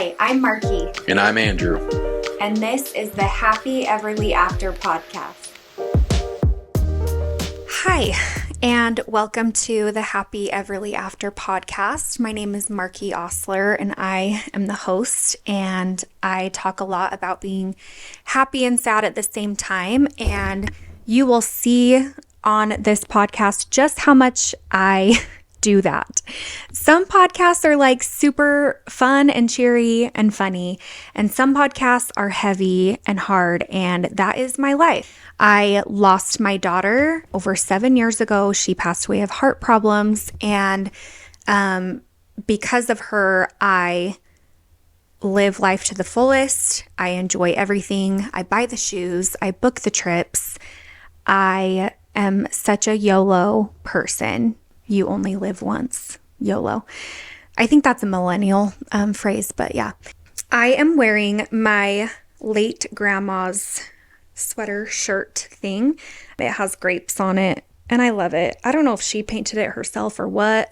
Hi, I'm Marky. And I'm Andrew. And this is the Happy Everly After podcast. Hi, and welcome to the Happy Everly After podcast. My name is Marky Osler, and I am the host, and I talk a lot about being happy and sad at the same time, and you will see on this podcast just how much I do that. Some podcasts are like super fun and cheery and funny, and some podcasts are heavy and hard, and that is my life. I lost my daughter over 7 years ago. She passed away of heart problems, and because of her, I live life to the fullest. I enjoy everything. I buy the shoes. I book the trips. I am such a YOLO person. You only live once. YOLO. I think that's a millennial phrase, but yeah. I am wearing my late grandma's sweater shirt thing. It has grapes on it, and I love it. I don't know if she painted it herself or what,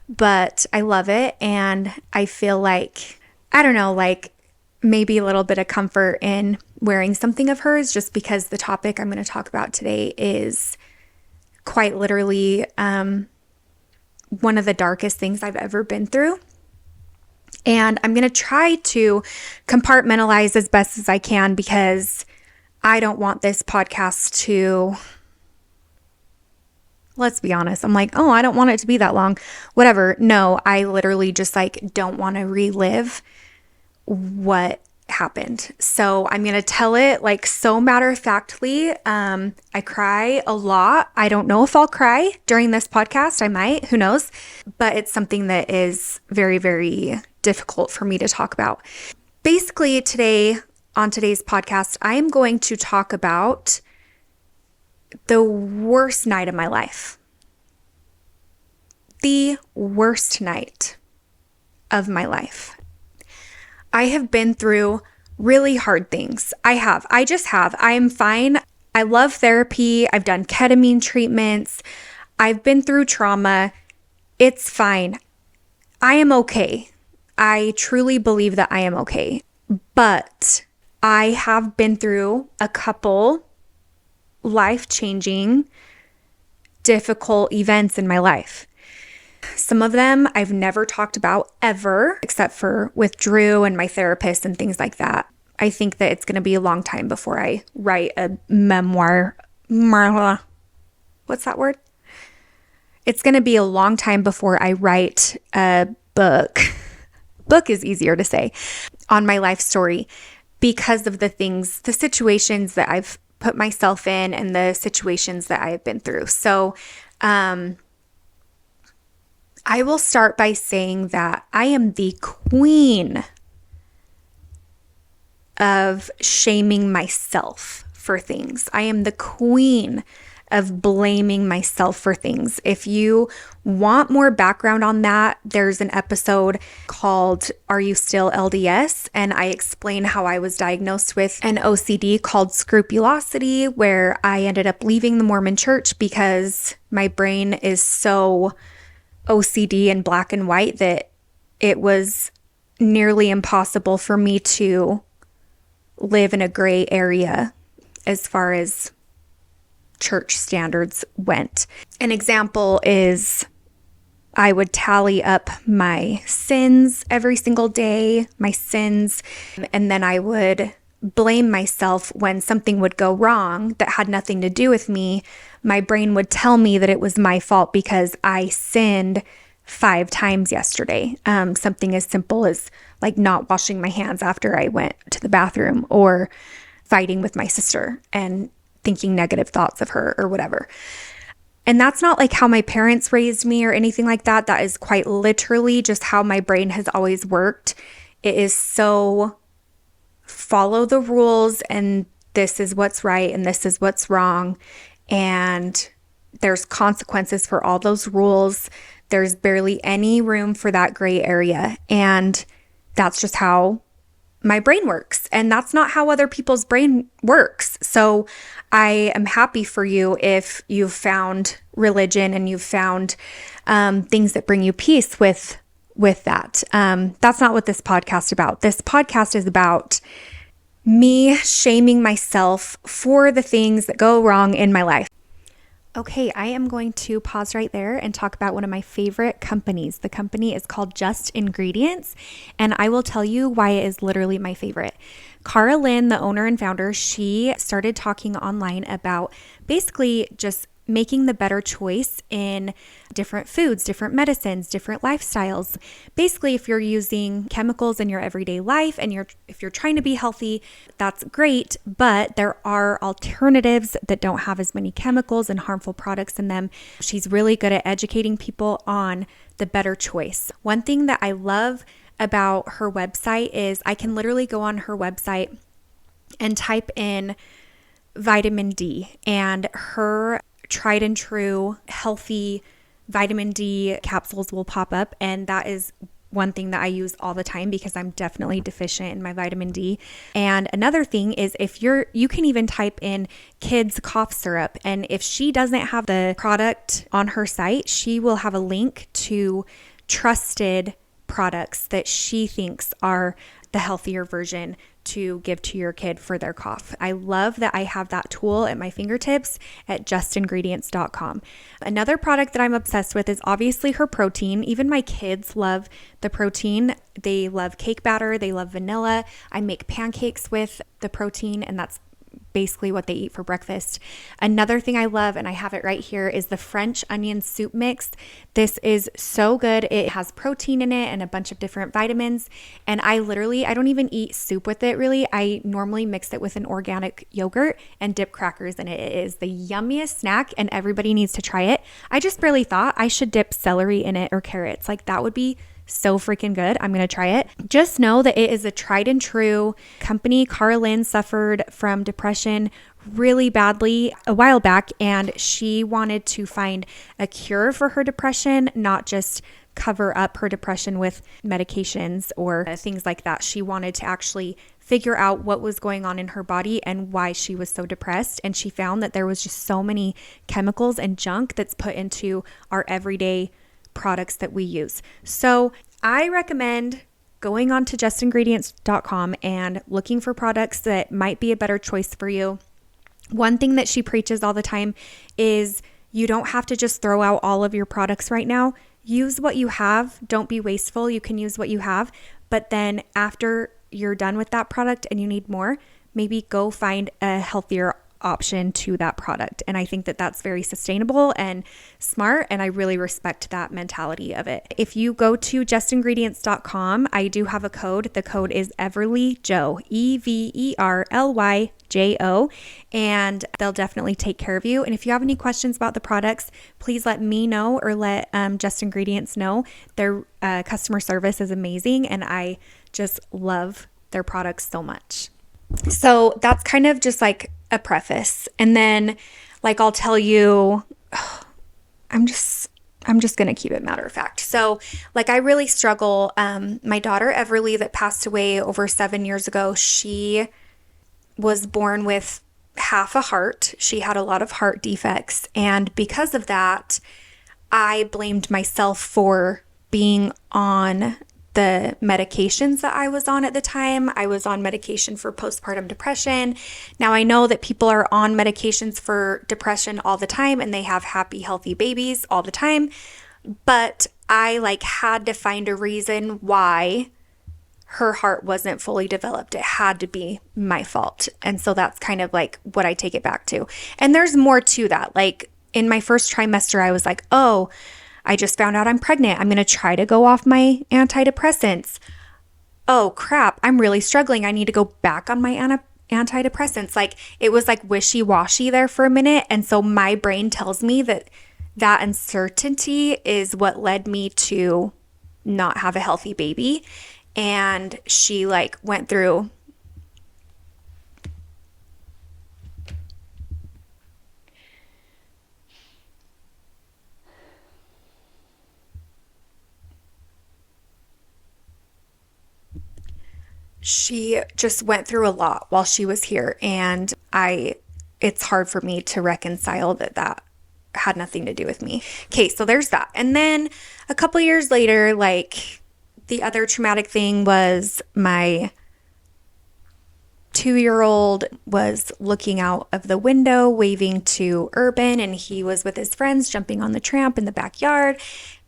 but I love it, and I feel like, I don't know, like maybe a little bit of comfort in wearing something of hers, just because the topic I'm going to talk about today is quite literally one of the darkest things I've ever been through. And I'm going to try to compartmentalize as best as I can, because I don't want this podcast to, let's be honest, I'm like, oh, I don't want it to be that long. Whatever. No, I literally just don't want to relive what happened. So I'm going to tell it so matter-of-factly. I cry a lot. I don't know if I'll cry during this podcast. I might, who knows? But it's something that is very, very difficult for me to talk about. Basically, on today's podcast, I am going to talk about the worst night of my life. The worst night of my life. I have been through really hard things. I just have. I am fine. I love therapy. I've done ketamine treatments. I've been through trauma. It's fine. I am okay. I truly believe that I am okay. But I have been through a couple life-changing, difficult events in my life. Some of them I've never talked about ever, except for with Drew and my therapist and things like that. I think that it's going to be a long time before I write a memoir. What's that word? It's going to be a long time before I write a book. Book is easier to say, on my life story, because of the situations that I've put myself in and the situations that I've been through. So, I will start by saying that I am the queen of shaming myself for things. I am the queen of blaming myself for things. If you want more background on that, there's an episode called Are You Still LDS? And I explain how I was diagnosed with an OCD called scrupulosity, where I ended up leaving the Mormon church because my brain is so OCD and black and white that it was nearly impossible for me to live in a gray area as far as church standards went. An example is I would tally up my sins every single day, and then I would blame myself when something would go wrong that had nothing to do with me. My brain would tell me that it was my fault because I sinned 5 times yesterday. Something as simple as not washing my hands after I went to the bathroom, or fighting with my sister and thinking negative thoughts of her or whatever. And that's not how my parents raised me or anything like that. That is quite literally just how my brain has always worked. It is so follow the rules, and this is what's right and this is what's wrong, and there's consequences for all those rules. There's barely any room for that gray area, and that's just how my brain works, and that's not how other people's brain works. So I am happy for you if you've found religion and you've found things that bring you peace with with that. That's not what this podcast is about. This podcast is about me shaming myself for the things that go wrong in my life. Okay, I am going to pause right there and talk about one of my favorite companies. The company is called Just Ingredients, and I will tell you why it is literally my favorite. Cara Lynn, the owner and founder, she started talking online about basically just making the better choice in different foods, different medicines, different lifestyles. Basically, if you're using chemicals in your everyday life and if you're trying to be healthy, that's great, but there are alternatives that don't have as many chemicals and harmful products in them. She's really good at educating people on the better choice. One thing that I love about her website is I can literally go on her website and type in vitamin D, and her tried and true healthy vitamin D capsules will pop up, and that is one thing that I use all the time because I'm definitely deficient in my vitamin D. And another thing is you can even type in kids cough syrup, and if she doesn't have the product on her site, she will have a link to trusted products that she thinks are the healthier version to give to your kid for their cough. I love that I have that tool at my fingertips at justingredients.com. Another product that I'm obsessed with is obviously her protein. Even my kids love the protein. They love cake batter. They love vanilla. I make pancakes with the protein, and that's basically what they eat for breakfast. Another thing I love, and I have it right here, is the French onion soup mix. This is so good. It has protein in it and a bunch of different vitamins. And I don't even eat soup with it really. I normally mix it with an organic yogurt and dip crackers in it. It is the yummiest snack, and everybody needs to try it. I just really thought I should dip celery in it or carrots. Like, that would be so freaking good. I'm going to try it. Just know that it is a tried and true company. Cara Lynn suffered from depression really badly a while back, and she wanted to find a cure for her depression, not just cover up her depression with medications or things like that. She wanted to actually figure out what was going on in her body and why she was so depressed. And she found that there was just so many chemicals and junk that's put into our everyday products that we use. So I recommend going on to justingredients.com and looking for products that might be a better choice for you. One thing that she preaches all the time is you don't have to just throw out all of your products right now. Use what you have. Don't be wasteful. You can use what you have. But then after you're done with that product and you need more, maybe go find a healthier option to that product. And I think that that's very sustainable and smart, and I really respect that mentality of it. If you go to justingredients.com, I do have a code. The code is EVERLYJO, EVERLYJO, and they'll definitely take care of you. And if you have any questions about the products, please let me know or let Just Ingredients know. Their customer service is amazing, and I just love their products so much. So that's kind of just like a preface. And then I'll tell you, I'm just going to keep it matter of fact. So I really struggle. My daughter, Everly, that passed away over 7 years ago, she was born with half a heart. She had a lot of heart defects. And because of that, I blamed myself for being on the medications that I was on at the time. I was on medication for postpartum depression. Now I know that people are on medications for depression all the time and they have happy, healthy babies all the time. But I had to find a reason why her heart wasn't fully developed. It had to be my fault. And so that's kind of what I take it back to. And there's more to that. In my first trimester, I was oh, I just found out I'm pregnant. I'm going to try to go off my antidepressants. Oh crap, I'm really struggling. I need to go back on my antidepressants. It was wishy-washy there for a minute. And so my brain tells me that uncertainty is what led me to not have a healthy baby. And she went through she just went through a lot while she was here, and it's hard for me to reconcile that had nothing to do with me. Okay, so there's that. And then a couple years later, The other traumatic thing was my 2-year-old was looking out of the window, waving to Urban, and he was with his friends jumping on the tramp in the backyard.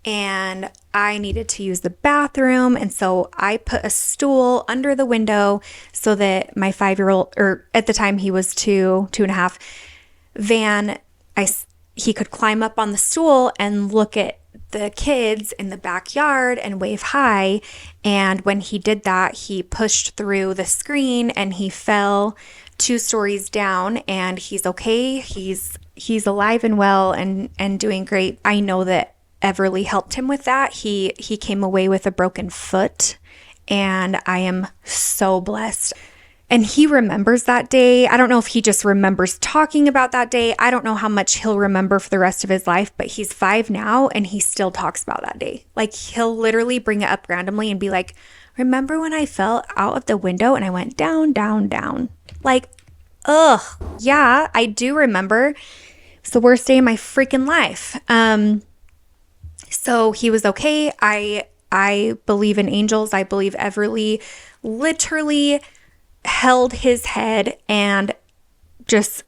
And I needed to use the bathroom. And so I put a stool under the window so that my 5-year-old, or at the time he was 2.5, Van, he could climb up on the stool and look at the kids in the backyard and wave hi. And when he did that, he pushed through the screen and he fell 2 stories down, and he's okay. He's alive and well and doing great. I know that Everly helped him with that. He came away with a broken foot, and I am so blessed. And he remembers that day. I don't know if he just remembers talking about that day. I don't know how much he'll remember for the rest of his life, but he's 5 now and he still talks about that day. Like, he'll literally bring it up randomly and be like, remember when I fell out of the window and I went down, down, down? Like, ugh, yeah, I do remember. It's the worst day of my freaking life. So he was okay. I believe in angels. I believe Everly literally held his head and just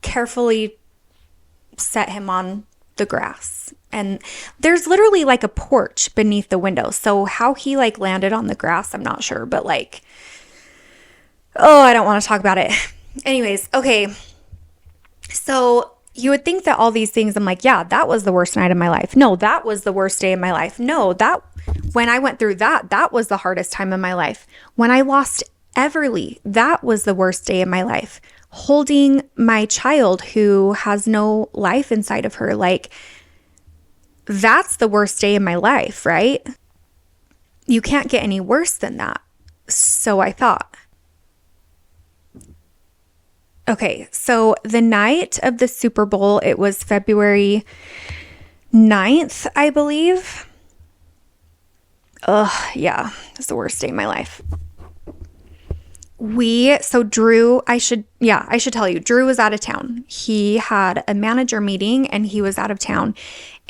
carefully set him on the grass. And there's literally like a porch beneath the window. So how he like landed on the grass, I'm not sure, but like, oh, I don't want to talk about it. Anyways, okay. So you would think that all these things, I'm like, yeah, that was the worst night of my life. No, that was the worst day of my life. No, when I went through that was the hardest time of my life. When I lost Everly, that was the worst day of my life. Holding my child who has no life inside of her, like, that's the worst day of my life, right? You can't get any worse than that. So I thought. Okay, so the night of the Super Bowl, it was February 9th, I believe. Ugh, yeah, it's the worst day of my life. Drew, I should tell you, Drew was out of town. He had a manager meeting and he was out of town.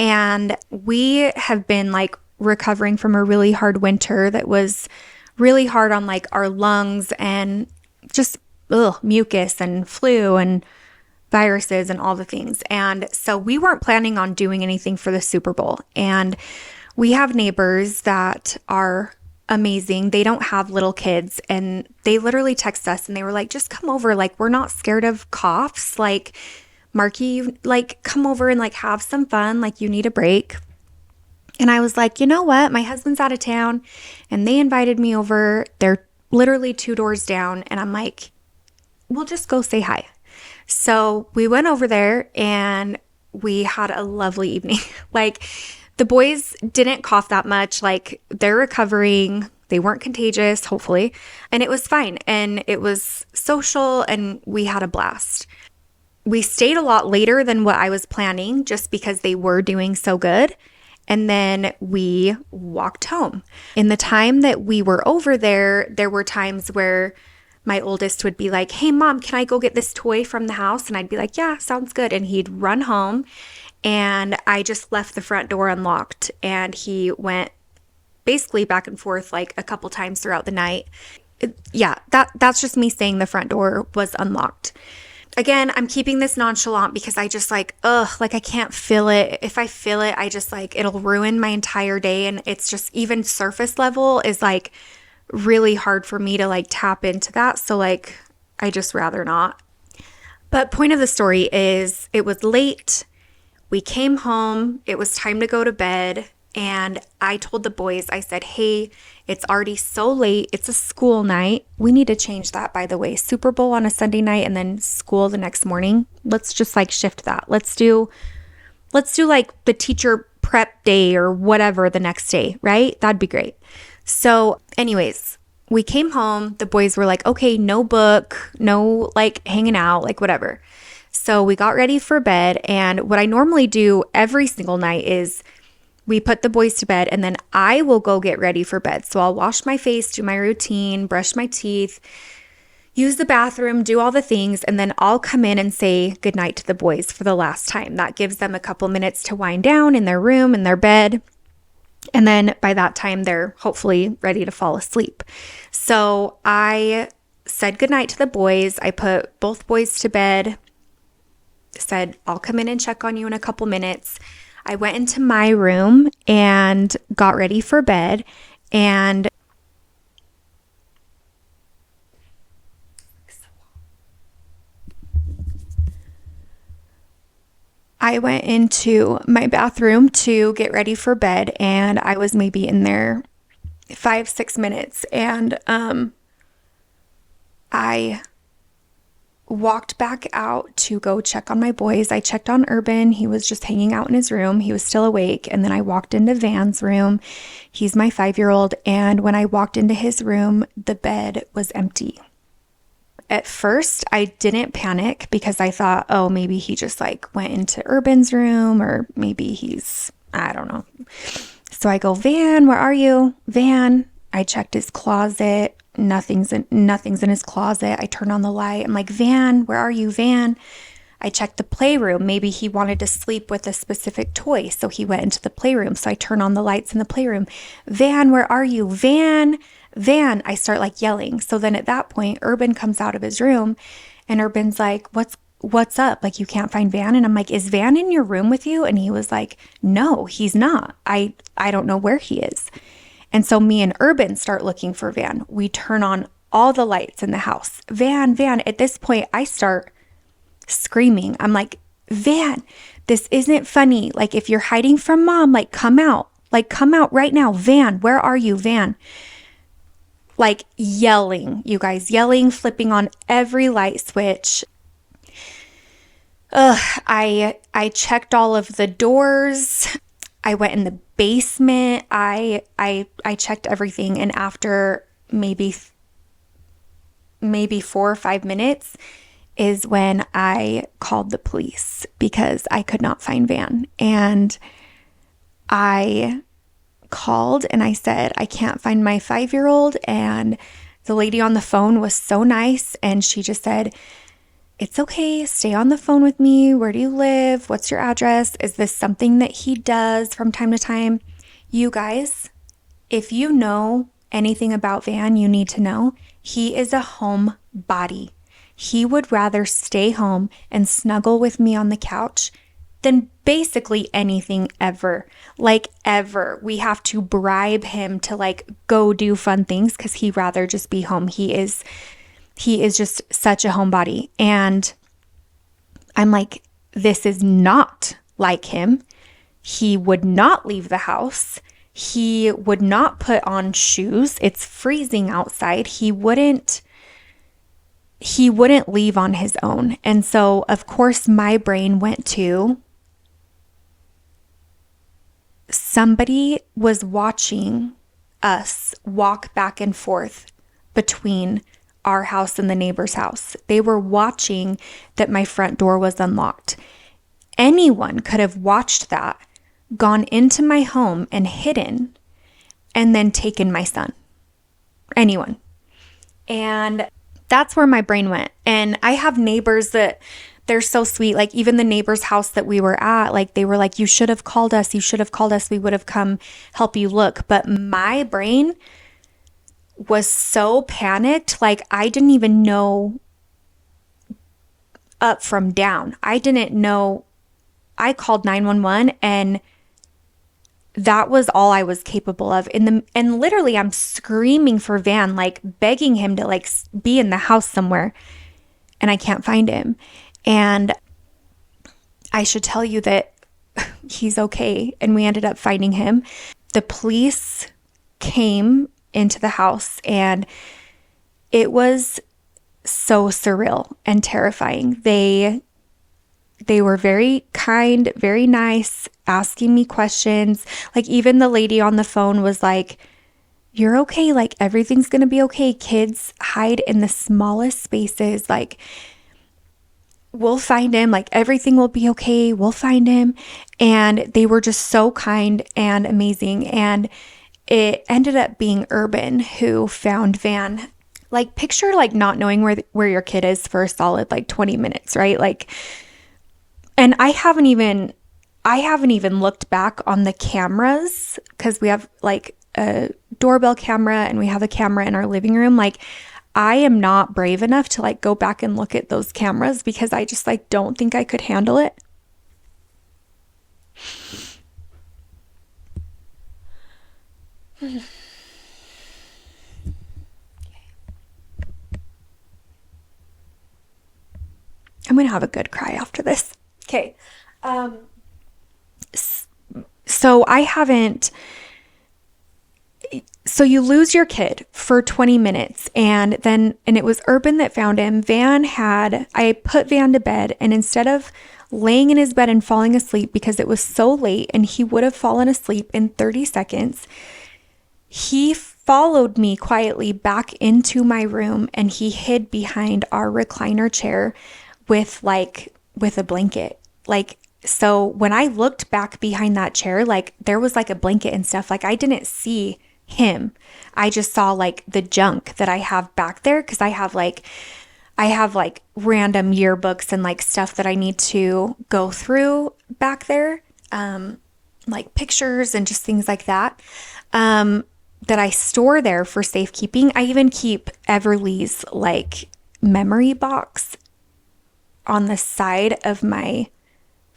And we have been like recovering from a really hard winter that was really hard on like our lungs and just mucus and flu and viruses and all the things. And so we weren't planning on doing anything for the Super Bowl. And we have neighbors that are amazing. They don't have little kids, and they literally text us and they were like, just come over. Like, we're not scared of coughs. Like, Marky, like, come over and like have some fun. Like, you need a break. And I was like, you know what? My husband's out of town and they invited me over. They're literally 2 doors down. And I'm like, we'll just go say hi. So we went over there and we had a lovely evening. Like, the boys didn't cough that much. Like, they're recovering. They weren't contagious, hopefully. And it was fine. And it was social and we had a blast. We stayed a lot later than what I was planning just because they were doing so good. And then we walked home. In the time that we were over there, there were times where my oldest would be like, hey, Mom, can I go get this toy from the house? And I'd be like, yeah, sounds good. And he'd run home. And I just left the front door unlocked, and he went basically back and forth like a couple times throughout the night. That's just me saying the front door was unlocked. Again, I'm keeping this nonchalant because I just like, I can't feel it. If I feel it, I just like, it'll ruin my entire day. And it's just, even surface level is like really hard for me to like tap into that. So like, I just rather not. But point of the story is, it was late. We came home, it was time to go to bed, and I told the boys, I said, hey, it's already so late. It's a school night. We need to change that, by the way. Super Bowl on a Sunday night and then school the next morning. Let's just like shift that. Let's do like the teacher prep day or whatever the next day, right? That'd be great. So anyways, we came home. The boys were like, okay, no book, no like hanging out, like whatever. So we got ready for bed, and what I normally do every single night is we put the boys to bed and then I will go get ready for bed. So I'll wash my face, do my routine, brush my teeth, use the bathroom, do all the things, and then I'll come in and say goodnight to the boys for the last time. That gives them a couple minutes to wind down in their room, in their bed. And then by that time, they're hopefully ready to fall asleep. So I said goodnight to the boys. I put both boys to bed, said, I'll come in and check on you in a couple minutes. I went into my room and got ready for bed. And I went into my bathroom to get ready for bed, and I was maybe in there 5-6 minutes, and I walked back out to go check on my boys. I checked on Urban. He was just hanging out in his room. He was still awake. And then I walked into Van's room. He's my 5-year-old. And when I walked into his room, the bed was empty. At first, I didn't panic because I thought, oh, maybe he just like went into Urban's room, or maybe I don't know. So I go, Van, where are you? Van. I checked his closet. Nothing's in his closet. I turn on the light. I'm like, Van, where are you, Van? I checked the playroom. Maybe he wanted to sleep with a specific toy, so he went into the playroom. So I turn on the lights in the playroom. Van, where are you? Van, Van. I start like yelling. So then at that point, Urban comes out of his room, and Urban's like, what's up? Like, you can't find Van? And I'm like, is Van in your room with you? And he was like, no, he's not. I don't know where he is. And so me and Urban start looking for Van. We turn on all the lights in the house. Van, Van. At this point, I start screaming. I'm like, Van, this isn't funny. Like, if you're hiding from mom, like, come out. Like, come out right now. Van, where are you, Van? Like, yelling, you guys, yelling, flipping on every light switch. I checked all of the doors. I went in the basement. I checked everything, and after maybe 4 or 5 minutes is when I called the police because I could not find Van. And I called and I said, I can't find my 5-year-old. And the lady on the phone was so nice, and she just said, it's okay, stay on the phone with me. Where do you live? What's your address? Is this something that he does from time to time? You guys, if you know anything about Van, you need to know he is a homebody. He would rather stay home and snuggle with me on the couch than basically anything ever. Like, ever. We have to bribe him to like go do fun things because he'd rather just be home. He is just such a homebody. And I'm like, this is not like him. He would not leave the house. He would not put on shoes. It's freezing outside. He wouldn't leave on his own. And so, of course, my brain went to somebody was watching us walk back and forth between our house and the neighbor's house. They were watching that my front door was unlocked. Anyone could have watched that, gone into my home and hidden, and then taken my son. Anyone. And that's where my brain went. And I have neighbors that they're so sweet. Like, even the neighbor's house that we were at, like, they were like, you should have called us. You should have called us. We would have come help you look. But my brain was so panicked. Like, I didn't even know up from down. I didn't know. I called 911, and that was all I was capable of. And literally I'm screaming for Van, like begging him to like be in the house somewhere, and I can't find him. And I should tell you that he's okay, and we ended up finding him. The police came into the house, and it was so surreal and terrifying. They were very kind, very nice, asking me questions. Like, even the lady on the phone was like, you're okay. Like, everything's going to be okay. Kids hide in the smallest spaces. Like, we'll find him. Like, everything will be okay. We'll find him. And they were just so kind and amazing. And it ended up being Urban who found Van. Like, picture like not knowing where your kid is for a solid like 20 minutes, right? Like, and I haven't even I haven't even looked back on the cameras because we have like a doorbell camera and we have a camera in our living room. Like, I am not brave enough to like go back and look at those cameras because I just like don't think I could handle it. I'm gonna have a good cry after this. Okay. So I haven't. So you lose your kid for 20 minutes and it was Urban that found him. I put Van to bed, and instead of laying in his bed and falling asleep because it was so late and he would have fallen asleep in 30 seconds, he followed me quietly back into my room and he hid behind our recliner chair with a blanket. Like, so when I looked back behind that chair, like there was like a blanket and stuff. Like, I didn't see him. I just saw like the junk that I have back there because I have like random yearbooks and like stuff that I need to go through back there, like pictures and just things like that, that I store there for safekeeping. I even keep Everly's like memory box on the side of my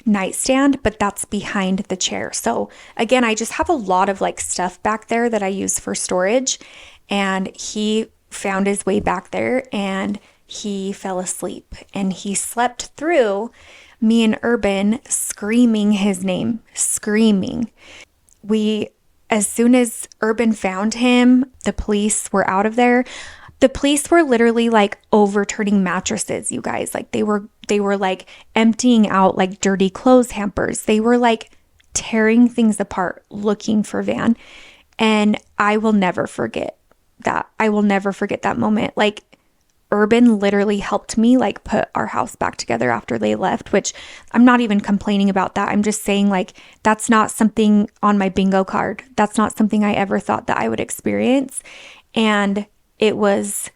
nightstand, but that's behind the chair. So again, I just have a lot of like stuff back there that I use for storage, and he found his way back there and he fell asleep, and he slept through me and Urban screaming his name, screaming. As soon as Urban found him, the police were out of there. The police were literally like overturning mattresses, you guys. Like they were like emptying out like dirty clothes hampers. They were like tearing things apart looking for Van. And I will never forget that. I will never forget that moment. Like, Urban literally helped me like put our house back together after they left, which I'm not even complaining about that. I'm just saying like that's not something on my bingo card. That's not something I ever thought that I would experience. And it was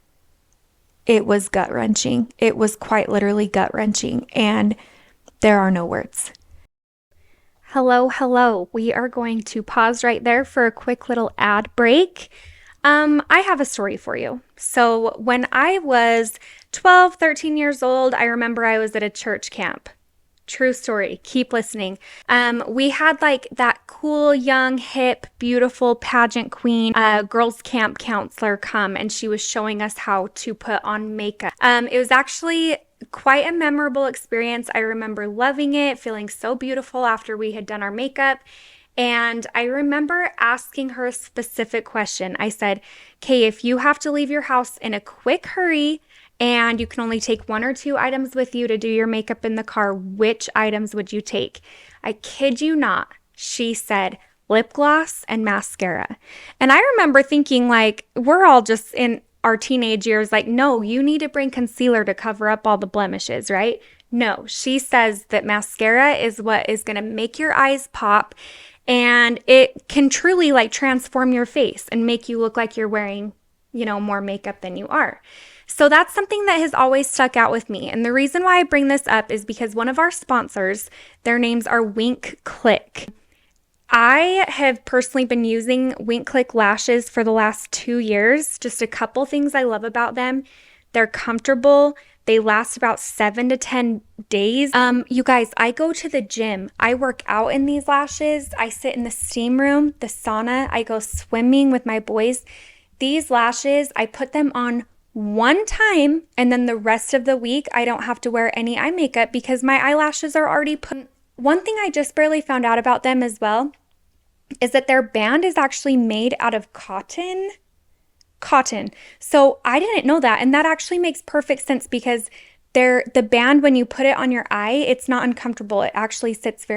gut-wrenching. It was quite literally gut-wrenching, and there are no words. Hello. We are going to pause right there for a quick little ad break. I have a story for you. So when I was 12, 13 years old, I remember I was at a church camp. True story. Keep listening. We had like that cool, young, hip, beautiful pageant queen, girls camp counselor come, and she was showing us how to put on makeup. It was actually quite a memorable experience. I remember loving it, feeling so beautiful after we had done our makeup. And I remember asking her a specific question. I said, "Okay, if you have to leave your house in a quick hurry and you can only take 1 or 2 items with you to do your makeup in the car, which items would you take?" I kid you not, she said lip gloss and mascara. And I remember thinking like, we're all just in our teenage years, like, no, you need to bring concealer to cover up all the blemishes, right? No, she says that mascara is what is going to make your eyes pop, and it can truly like transform your face and make you look like you're wearing, more makeup than you are. So that's something that has always stuck out with me. And the reason why I bring this up is because one of our sponsors, their names are Clique. I have personally been using Clique lashes for the last 2 years. Just a couple things I love about them. They're comfortable. They last about 7 to 10 days. You guys, I go to the gym. I work out in these lashes. I sit in the steam room, the sauna. I go swimming with my boys. These lashes, I put them on one time, and then the rest of the week, I don't have to wear any eye makeup because my eyelashes are already put. One thing I just barely found out about them as well is that their band is actually made out of cotton. So I didn't know that. And that actually makes perfect sense because the band, when you put it on your eye, it's not uncomfortable. It actually sits very